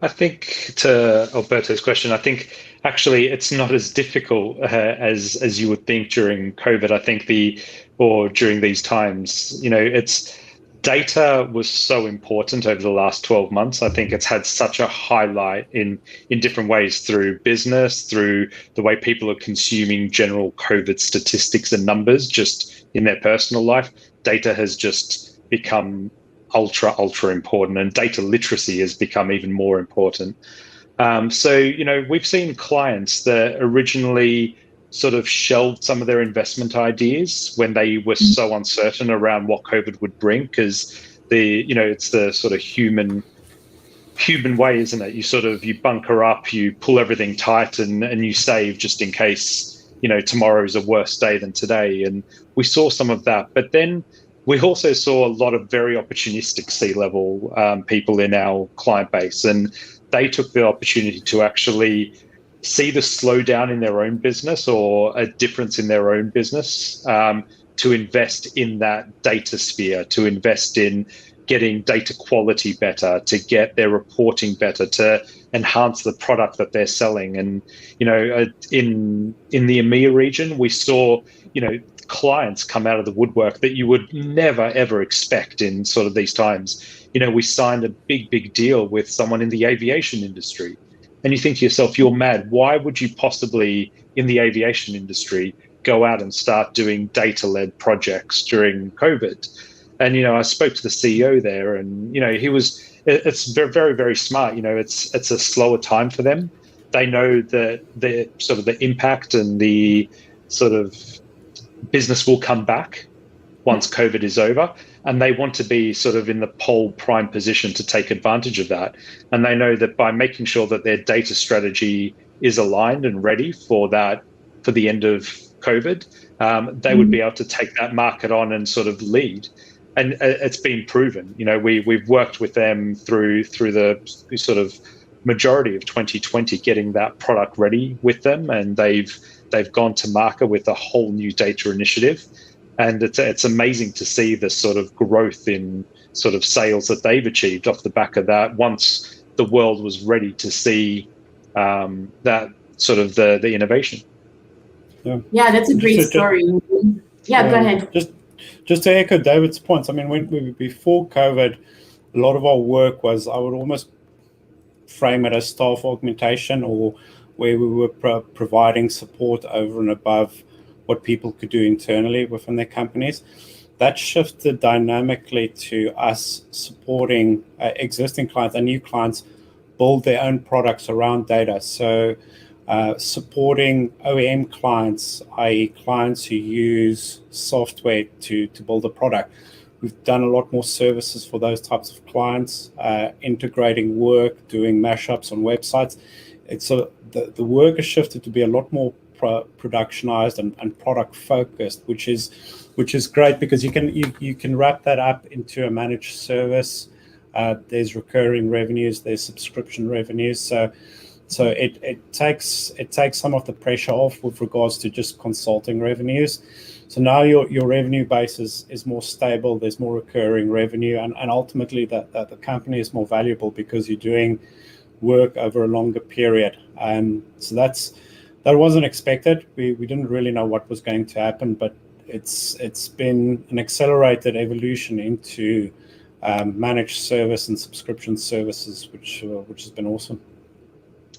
I think to Alberto's question, I think actually it's not as difficult as you would think during COVID. I think during these times, it's data was so important over the last 12 months. I think it's had such a highlight in different ways through business, through the way people are consuming general COVID statistics and numbers just in their personal life. Data has just become ultra important, and data literacy has become even more important. So, we've seen clients that originally sort of shelved some of their investment ideas when they were so uncertain around what COVID would bring, because it's the sort of human way, isn't it? You bunker up, you pull everything tight, and you save just in case, tomorrow is a worse day than today. And we saw some of that, but then we also saw a lot of very opportunistic C-level people in our client base, and they took the opportunity to actually see the slowdown in their own business or a difference in their own business, to invest in that data sphere, to invest in getting data quality better, to get their reporting better, to enhance the product that they're selling. And, in the EMEA region, we saw, clients come out of the woodwork that you would never, ever expect in sort of these times. We signed a big deal with someone in the aviation industry. And you think to yourself, you're mad. Why would you possibly, in the aviation industry, go out and start doing data-led projects during COVID? And, I spoke to the CEO there, and, it's very, very, very smart. It's a slower time for them. They know that the impact and the sort of business will come back once COVID is over, and they want to be sort of in the pole prime position to take advantage of that. And they know that by making sure that their data strategy is aligned and ready for that, for the end of COVID, they would be able to take that market on and sort of lead. And it's been proven. We've worked with them through the sort of majority of 2020, getting that product ready with them, and they've gone to market with a whole new data initiative. And it's amazing to see the sort of growth in sort of sales that they've achieved off the back of that, once the world was ready to see that sort of the innovation. Yeah, that's a great story. Yeah, go ahead. Just to echo David's points, I mean, when before COVID, a lot of our work was, I would almost frame it as staff augmentation, or where we were providing support over and above what people could do internally within their companies. That shifted dynamically to us supporting existing clients and new clients build their own products around data. So supporting OEM clients, i.e. clients who use software to build a product. We've done a lot more services for those types of clients, integrating work, doing mashups on websites. The work has shifted to be a lot more productionized and product focused, which is great, because you can wrap that up into a managed service. There's recurring revenues, there's subscription revenues. So it takes some of the pressure off with regards to just consulting revenues. So now your revenue base is more stable. There's more recurring revenue, and ultimately that the company is more valuable because you're doing work over a longer period. So that wasn't expected. We didn't really know what was going to happen, but it's been an accelerated evolution into managed service and subscription services, which has been awesome.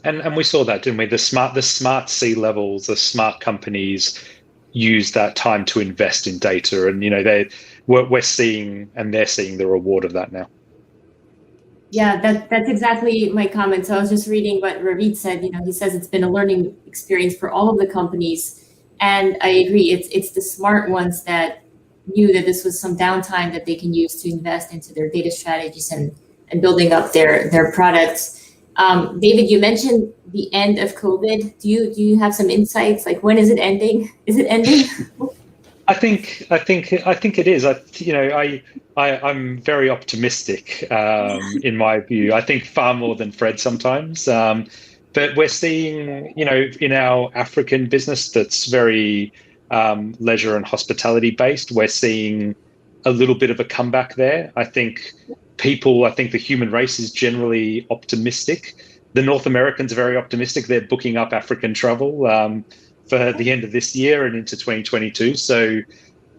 And we saw that, didn't we? The smart C-levels, the smart companies use that time to invest in data, and we're seeing, and they're seeing the reward of that now. Yeah, that's exactly my comment. So I was just reading what Ravid said. He says it's been a learning experience for all of the companies, and I agree. It's the smart ones that knew that this was some downtime that they can use to invest into their data strategies and building up their products. David, you mentioned the end of COVID. Do you have some insights? Like, when is it ending? Is it ending? I think it is. I'm very optimistic in my view. I think far more than Fred sometimes. But we're seeing, in our African business that's very leisure and hospitality based, we're seeing a little bit of a comeback there. I think the human race is generally optimistic. The North Americans are very optimistic. They're booking up African travel for the end of this year and into 2022. So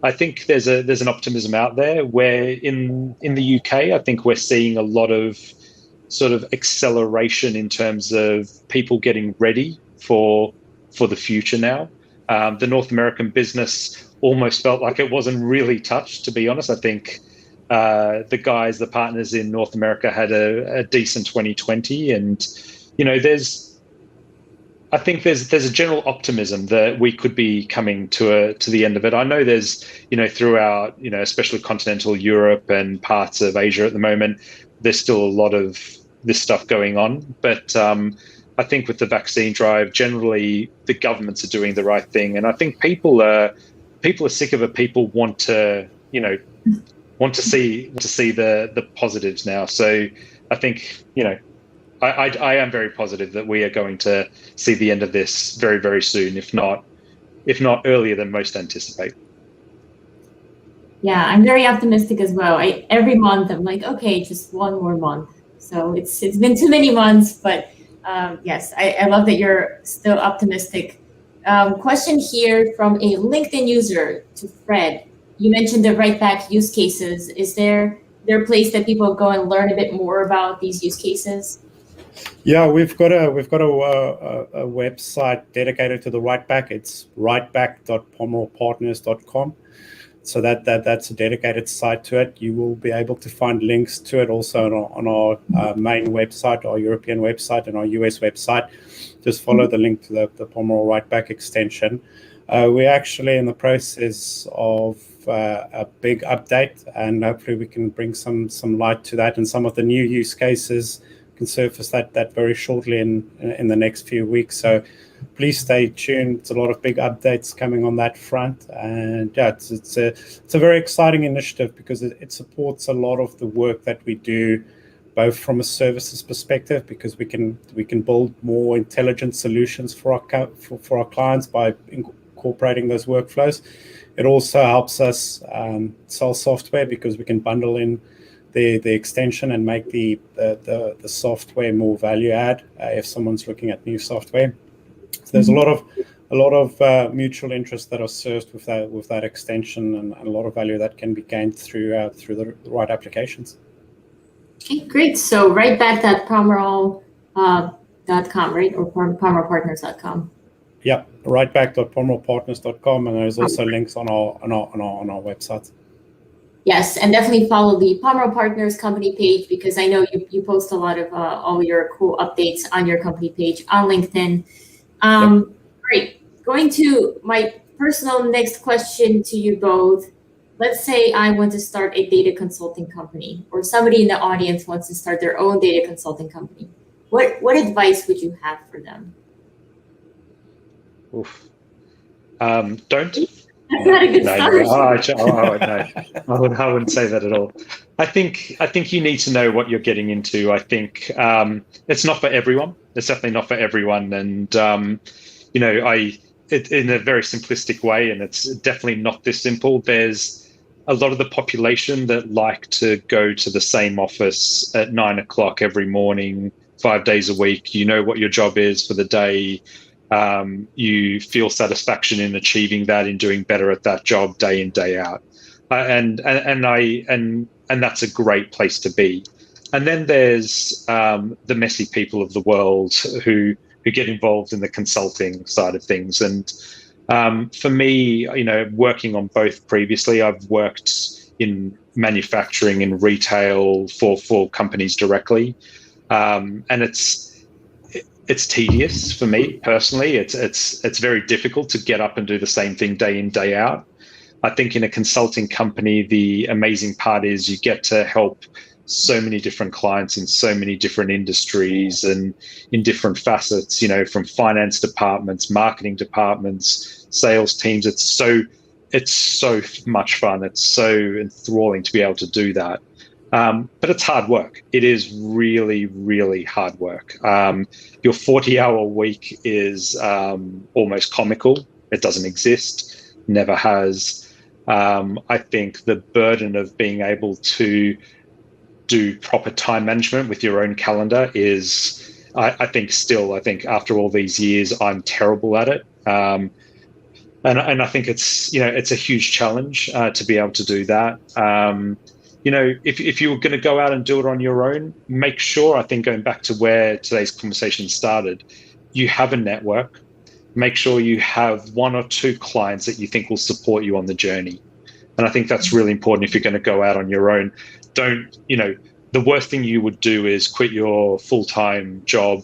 I think there's an optimism out there. Where in the UK, I think we're seeing a lot of sort of acceleration in terms of people getting ready for the future now. The North American business almost felt like it wasn't really touched, to be honest. I think the partners in North America had a decent 2020, and I think there's a general optimism that we could be coming to the end of it. I know there's throughout especially continental Europe and parts of Asia at the moment, there's still a lot of this stuff going on, but I think with the vaccine drive, generally the governments are doing the right thing, and I think people are sick of it. People want to see the positives now. So I think I am very positive that we are going to see the end of this very, very soon, if not earlier than most anticipate. Yeah, I'm very optimistic as well. Every month I'm like, okay, just one more month. So it's been too many months, but yes, I love that you're still optimistic. Question here from a LinkedIn user to Fred. You mentioned the write back use cases. Is there a place that people go and learn a bit more about these use cases? Yeah, we've got a website dedicated to the write back. It's writeback.pomerolpartners.com. So that's a dedicated site to it. You will be able to find links to it also on our main website, our European website, and our US website. Just follow the link to the Pomerol write back extension. We're actually in the process of a big update, and hopefully we can bring some light to that, and some of the new use cases can surface that very shortly in the next few weeks. So please stay tuned. It's a lot of big updates coming on that front, and yeah, it's a very exciting initiative because it supports a lot of the work that we do, both from a services perspective, because we can build more intelligent solutions for our clients by incorporating those workflows. It also helps us sell software because we can bundle in the extension and make the software more value add if someone's looking at new software. So there's a lot of mutual interest that are served with that extension, and a lot of value that can be gained through the right applications. Okay, great. So right back at Pomerol.com, right, or PomerolPartners.com. Yeah, writeback.pomerolpartners.com, and there's also links on our website. Yes, and definitely follow the Pomerol Partners company page, because I know you post a lot of all your cool updates on your company page on LinkedIn. Yep. Great. Going to my personal next question to you both. Let's say I want to start a data consulting company, or somebody in the audience wants to start their own data consulting company. What advice would you have for them? Oof. Don't. That's not a good start. I wouldn't say that at all. I think you need to know what you're getting into. I think it's not for everyone. It's definitely not for everyone. And in a very simplistic way, and it's definitely not this simple. There's a lot of the population that like to go to the same office at 9 o'clock every morning, 5 days a week. You know what your job is for the day. You feel satisfaction in achieving that, in doing better at that job day in, day out, and that's a great place to be. And then there's the messy people of the world who get involved in the consulting side of things. And for me, working on both previously, I've worked in manufacturing and retail for companies directly, and it's tedious for me personally. It's very difficult to get up and do the same thing day in, day out. I think in a consulting company, the amazing part is you get to help so many different clients in so many different industries and in different facets, from finance departments, marketing departments, sales teams. It's so much fun. It's so enthralling to be able to do that. But it's hard work. It is really, really hard work. Your 40-hour week is almost comical. It doesn't exist, never has. I think the burden of being able to do proper time management with your own calendar is, I think after all these years, I'm terrible at it. And I think it's a huge challenge to be able to do that. If you were going to go out and do it on your own, make sure, I think going back to where today's conversation started, you have a network. Make sure you have 1 or 2 clients that you think will support you on the journey. And I think that's really important if you're going to go out on your own. Don't, the worst thing you would do is quit your full-time job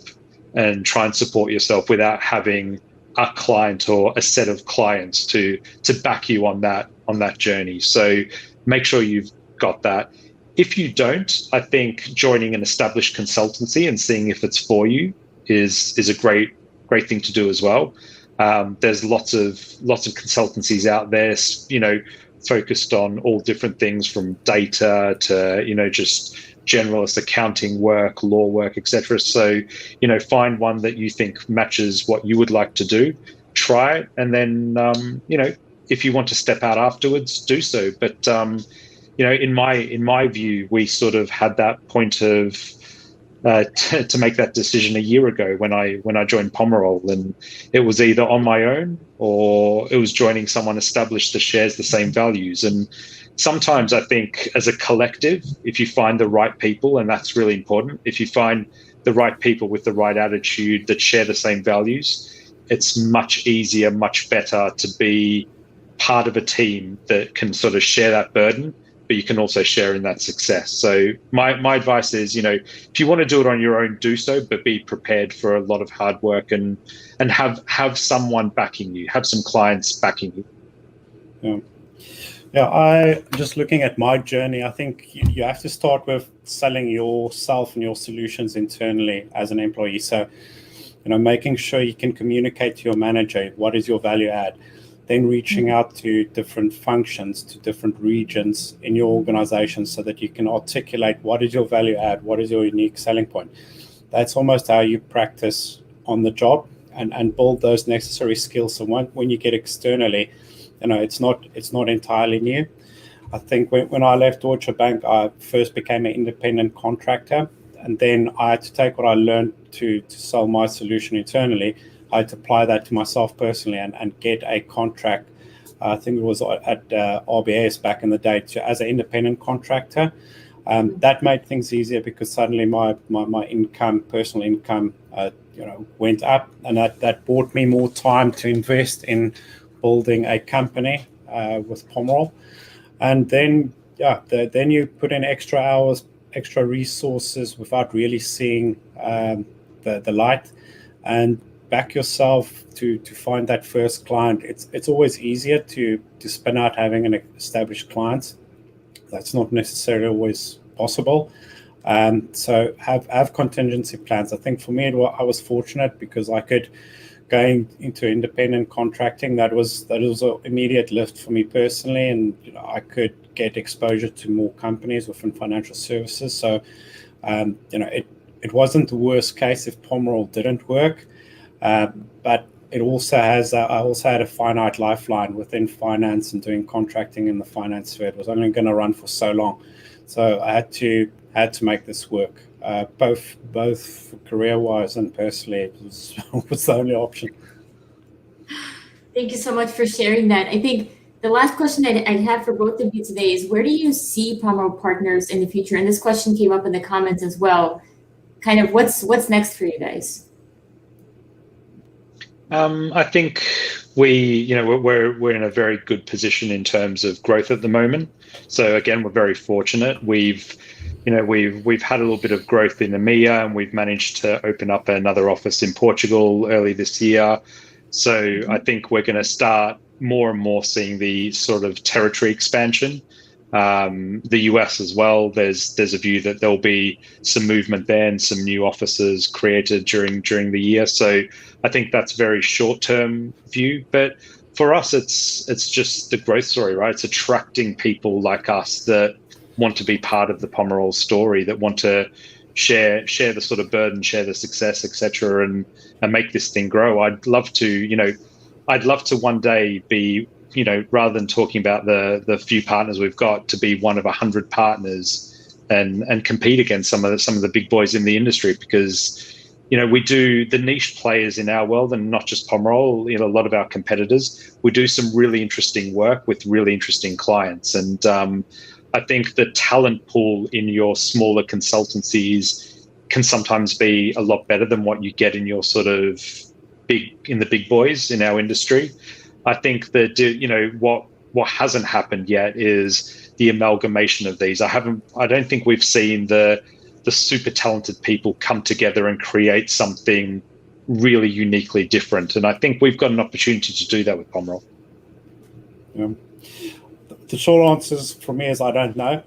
and try and support yourself without having a client or a set of clients to back you on that journey. So make sure you've got that. If you don't, I think joining an established consultancy and seeing if it's for you is a great thing to do as well. There's lots of consultancies out there, focused on all different things from data to just generalist accounting work, law work, etc. So find one that you think matches what you would like to do, try it, and then if you want to step out afterwards, do so. But in my view, we sort of had that point of to make that decision a year ago when I joined Pomerol, and it was either on my own or it was joining someone established that shares the same values. And sometimes I think as a collective, if you find the right people, and that's really important, if you find the right people with the right attitude that share the same values, it's much easier, much better to be part of a team that can sort of share that burden, but you can also share in that success. So my advice is, if you want to do it on your own, do so, but be prepared for a lot of hard work and have someone backing you, have some clients backing you. Yeah, I just looking at my journey, I think you have to start with selling yourself and your solutions internally as an employee. So, making sure you can communicate to your manager, what is your value add? Then reaching out to different functions, to different regions in your organization so that you can articulate what is your value add, what is your unique selling point. That's almost how you practice on the job and build those necessary skills. So when you get externally, it's not entirely new. I think when I left Deutsche Bank, I first became an independent contractor, and then I had to take what I learned to sell my solution internally. I had to apply that to myself personally and get a contract. I think it was at RBS back in the day as an independent contractor. That made things easier because suddenly my income, personal income, went up, and that bought me more time to invest in building a company with Pomerol. And then you put in extra hours, extra resources without really seeing the light, and back yourself to find that first client. It's always easier to spin out having an established client. That's not necessarily always possible. So have contingency plans. I think for me, I was fortunate because I could, going into independent contracting, that was an immediate lift for me personally, and I could get exposure to more companies within financial services. So it wasn't the worst case if Pomerol didn't work. But it also has. I also had a finite lifeline within finance and doing contracting in the finance sphere. It was only going to run for so long, so I had to make this work. Both career-wise and personally, it was the only option. Thank you so much for sharing that. I think the last question I'd have for both of you today is, where do you see Pomerol Partners in the future? And this question came up in the comments as well. Kind of what's next for you guys? I think we're in a very good position in terms of growth at the moment. So again, we're very fortunate. We've had a little bit of growth in EMEA, and we've managed to open up another office in Portugal early this year. So I think we're going to start more and more seeing the sort of territory expansion. The US as well, there's a view that there'll be some movement there and some new offices created during the year. So I think that's very short-term view. But for us, it's just the growth story, right? It's attracting people like us that want to be part of the Pomerol story, that want to share the sort of burden, share the success, etc., and make this thing grow. I'd love to one day be, rather than talking about the few partners we've got, to be one of 100 partners and compete against some of the big boys in the industry, because we do the niche players in our world, and not just Pomerol, a lot of our competitors, we do some really interesting work with really interesting clients. And I think the talent pool in your smaller consultancies can sometimes be a lot better than what you get in your sort of the big boys in our industry. I think that what hasn't happened yet is the amalgamation of these. I don't think we've seen the super talented people come together and create something really uniquely different. And I think we've got an opportunity to do that with Pomerol. Yeah. The short answers for me is I don't know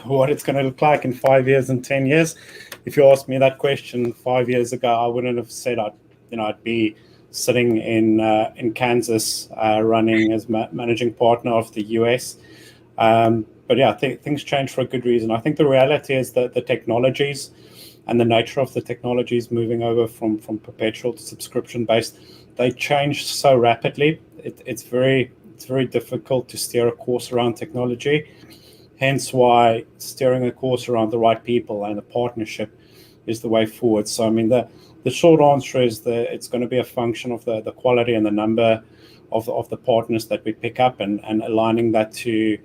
what it's going to look like in 5 years and 10 years. If you asked me that question 5 years ago, I wouldn't have said I'd be sitting in Kansas running as managing partner of the US. But yeah, I think things change for a good reason. I think the reality is that the technologies and the nature of the technologies moving over from perpetual to subscription-based, they change so rapidly. It's very difficult to steer a course around technology. Hence why steering a course around the right people and a partnership is the way forward. So, I mean, the short answer is that it's going to be a function of the quality and the number of the partners that we pick up, and aligning that to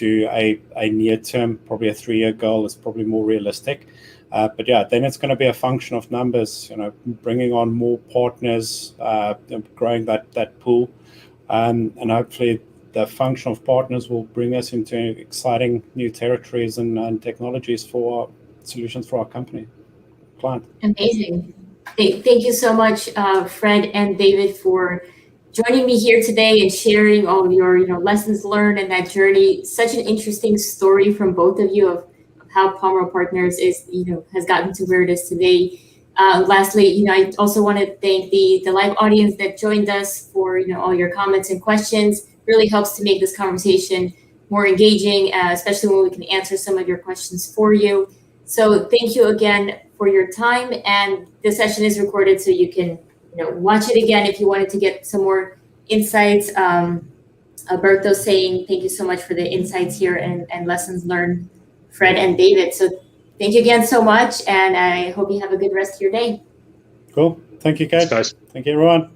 a near term, probably a 3-year goal is probably more realistic. But yeah, then it's going to be a function of numbers, bringing on more partners, growing that pool, and hopefully the function of partners will bring us into exciting new territories and technologies for solutions for our company client. Amazing. Thank you so much, Fred and David, for joining me here today and sharing all of your lessons learned in that journey. Such an interesting story from both of you of how Pomerol Partners has gotten to where it is today. Lastly, I also want to thank the live audience that joined us for all your comments and questions. Really helps to make this conversation more engaging, especially when we can answer some of your questions for you. So thank you again for your time, and the session is recorded so you can watch it again if you wanted to get some more insights. Alberto saying thank you so much for the insights here and lessons learned, Fred and David. So thank you again so much, and I hope you have a good rest of your day. Cool. Thank you, Kate. Thanks, guys. Thank you, everyone.